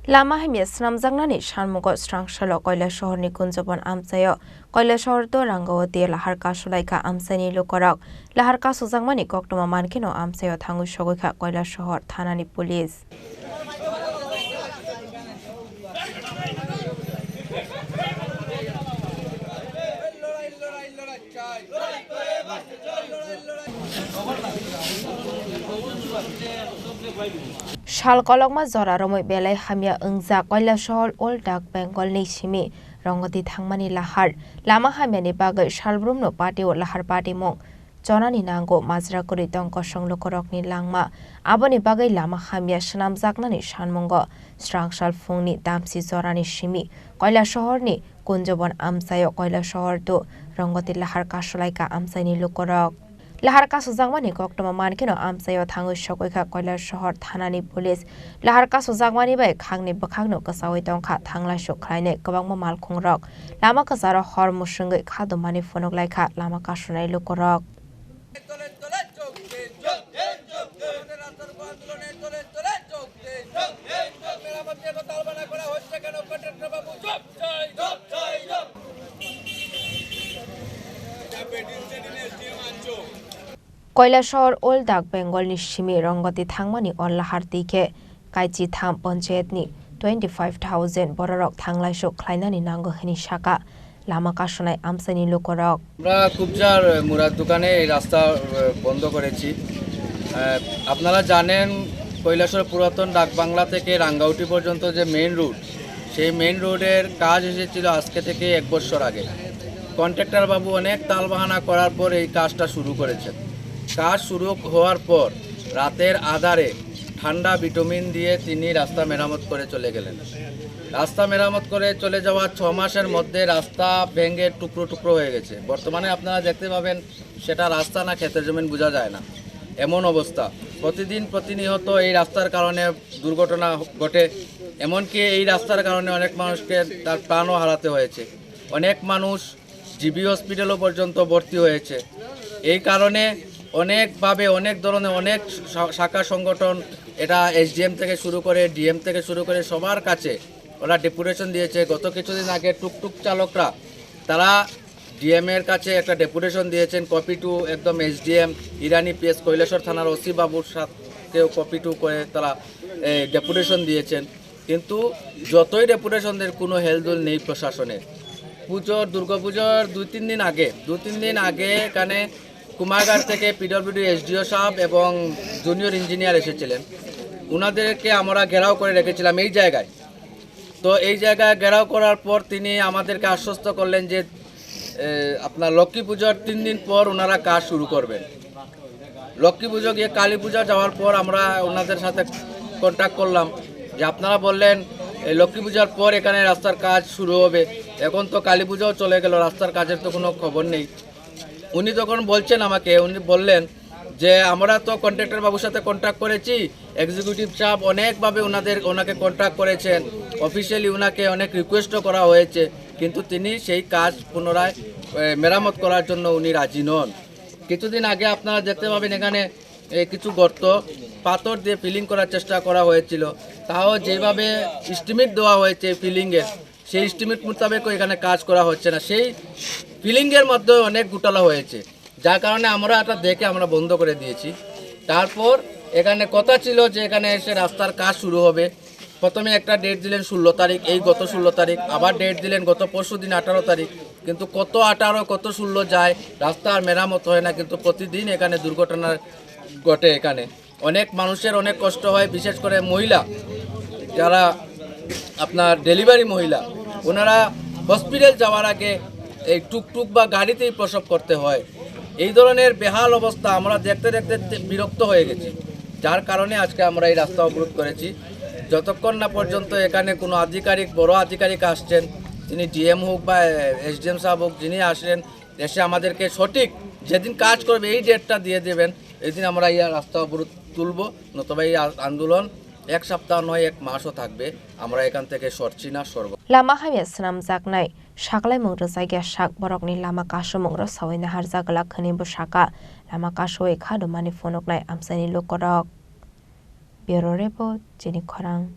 Lama Hamya Swnamjaknani Sanmungo Srangsalo Kailashahar kunjabon Amchaio Kailashahar to Rangauti Lahar Kasulaikha Amchaini Lukurok Lahar Kasulaikha koktoma mankino Amchaio Swnamjaknani Kailashahar Thanani Police Shalkolokma Zoraromoi Belai Hamya Ungjak Kailashahar Old Dak Bengal ni Chini Rangauti thangmani Lahar Lama Hamya ni bagai Shalbrumno Party o Lahar Party mong Jonani nango Mazra kori tongko song Lukurok ni Langma Aboni bagai Lama Hamya Swnamjaknani Sanmungo Srangsalo fungni damsi Zorani Chini Kailashahar ni kunjabon Amchaio Kailashahar to Rangauti Lahar Kasulaikha Amchaini Lukurok Lahar Kasulaikha koktoma mankino Amchaio Swnamjaknani Kailashahar Thanani Police Lahar Kasulaikha bai khangni bakhangno kasawai tongkha thanglaisho khlaine kwbangma malkhungrok lama kasaro hor musungai khadomani phonoklaikha lama kasunai Lukurok Kailashahar Old Dak Bengal ni Chini Rangauti thangmani on Lahar dike Kaichi thang panchayat ni 25,000 bororok thanglaisho khlainani nango hini shaka Lama kasunai Amchaini Lukurok আমরা কুবজার মুরাদ দোকানে এই রাস্তা বন্ধ করেছি আপনারা জানেন কৈলাসহর পুরাতন ডাক বাংলা থেকে রাঙ্গাউটি পর্যন্ত যে মেইন রুট সেই মেইন রোডের কাজ এসেছিল আজকে থেকে 1 বছর আগে কন্ট্রাক্টর বাবু অনেক তালবাহানা করার পর এই কাজটা শুরু করেছেন কাজ শুরু হওয়ার পর রাতের আধারে ঠান্ডা ভিটামিন দিয়ে তিনি রাস্তা মেরামত করে চলে গেলেন রাস্তা মেরামত করে চলে যাওয়ার 6 মাসের মধ্যে রাস্তা ভেঙে টুকরো টুকরো হয়ে গেছে বর্তমানে আপনারা দেখতে পাবেন সেটা রাস্তা না ক্ষেতের জমি বোঝা যায় না এমন অবস্থা প্রতিদিন প্রতিনিয়ত এই রাস্তার কারণে দুর্ঘটনা ঘটে এমনকি এই রাস্তার কারণে অনেক মানুষকে তার প্রাণও হারাতে হয়েছে অনেক মানুষ জিবি হসপিটালও পর্যন্ত ভর্তি হয়েছে এই কারণে অনেকভাবে অনেক ধরনের অনেক শাখা সংগঠন এটা এসডিএম থেকে শুরু করে ডিএম থেকে শুরু করে সবার কাছে ওরা ডেপুটেশন দিয়েছে গত কিছুদিন আগে টুকটুক চালকরা তারা ডিএম এর কাছে একটা ডেপুটেশন দিয়েছেন কপি টু একদম এসডিএম ইরানি পিএস কৈলাসহর থানার ওসি বাবুর সাথেও কপি টু করে তারা ডেপুটেশন দিয়েছেন কিন্তু যতই ডেপুটেশন দেন কোনো হেলদোল নেই প্রশাসনের দুর্গাপুজোর 2-3 দিন আগে এখানে কুমারঘাট থেকে পিডব্লিউডি এসডিও সাহেব এবং জুনিয়র ইঞ্জিনিয়ার এসেছিলেন ওনাদেরকে আমরা ঘেরাও করে রেখেছিলাম এই জায়গায় তো এই জায়গায় ঘেরাও করার পর তিনি আমাদেরকে আশ্বস্ত করলেন যে আপনার লক্ষ্মী পুজোর 3 দিন পর ওনারা কাজ শুরু করবেন লক্ষ্মী পুজো গিয়ে কালী পূজা যাওয়ার পর আমরা ওনাদের সাথে কন্ট্যাক্ট করলাম যে আপনারা বললেন লক্ষ্মী পূজার পর এখানে রাস্তার কাজ শুরু হবে এখন তো কালী পূজাও চলে গেল রাস্তার কাজের তো কোনো খবর নেই উনি যখন বলছেন আমাকে উনি বললেন যে আমরা তো কন্ট্রাক্টর বাবুর সাথে কন্ট্যাক্ট করেছি এক্সিকিউটিভ সাহেব অনেকভাবে ওনাকে কন্ট্যাক্ট করেছেন অফিশিয়ালি ওনাকে অনেক রিকোয়েস্টও করা হয়েছে কিন্তু তিনি সেই কাজ পুনরায় মেরামত করার জন্য উনি রাজি নন কিছুদিন আগে আপনারা দেখতে পাবেন এখানে কিছু গর্ত পাথর দিয়ে ফিলিং করার চেষ্টা করা হয়েছিল তাও যেভাবে এস্টিমেট দেওয়া হয়েছে ফিলিংয়ের সেই এস্টিমেট মোতাবেক এখানে কাজ করা হচ্ছে না সেই ফিলিংয়ের মধ্যে অনেক ঘোটালা হয়েছে যার কারণে আমরা এটা দেখে আমরা বন্ধ করে দিয়েছি তারপর এখানে কথা ছিল যে এখানে এসে রাস্তার কাজ শুরু হবে প্রথমে একটা ডেট দিলেন 16 তারিখ এই গত 16 তারিখ আবার ডেট দিলেন গত পরশুদিন 18 তারিখ কিন্তু কত 18 কত 16 যায় রাস্তার মেরামত হয় না কিন্তু প্রতিদিন এখানে দুর্ঘটনা ঘটে এখানে অনেক মানুষের অনেক কষ্ট হয় বিশেষ করে মহিলা যারা আপনার ডেলিভারি মহিলা ওনারা হসপিটাল যাওয়ার আগে এই টুকটুক বা গাড়িতেই প্রসব করতে হয় এই ধরনের বেহাল অবস্থা আমরা দেখতে দেখতে বিরক্ত হয়ে গেছি যার কারণে আজকে আমরা এই রাস্তা অবরোধ করেছি যতক্ষণ না পর্যন্ত এখানে কোনো আধিকারিক বড় আধিকারিক আসছেন তিনি ডিএম হোক বা এসডিএম সাহেব হোক যিনি আসেন এসে আমাদেরকে সঠিক যেদিন কাজ করবে এই ডেটটা দিয়ে দেবেন এই দিন আমরা এই রাস্তা অবরোধ তুলব নতুবা এই আন্দোলন 1 সপ্তাহ নয় 1 মাসও থাকবে আমরা এখান থেকে সরছি না সরব Lama Hamya Swnamjaknani Shaklai Mungro Zaigya Shak Borokni Lama Kasho Mungro Sawai Nahar Jagala Khani Bo Shaka Lama Kasho Ekha Domani Phonoknai Amchaini Lukurok Bureau Report Chini Khorang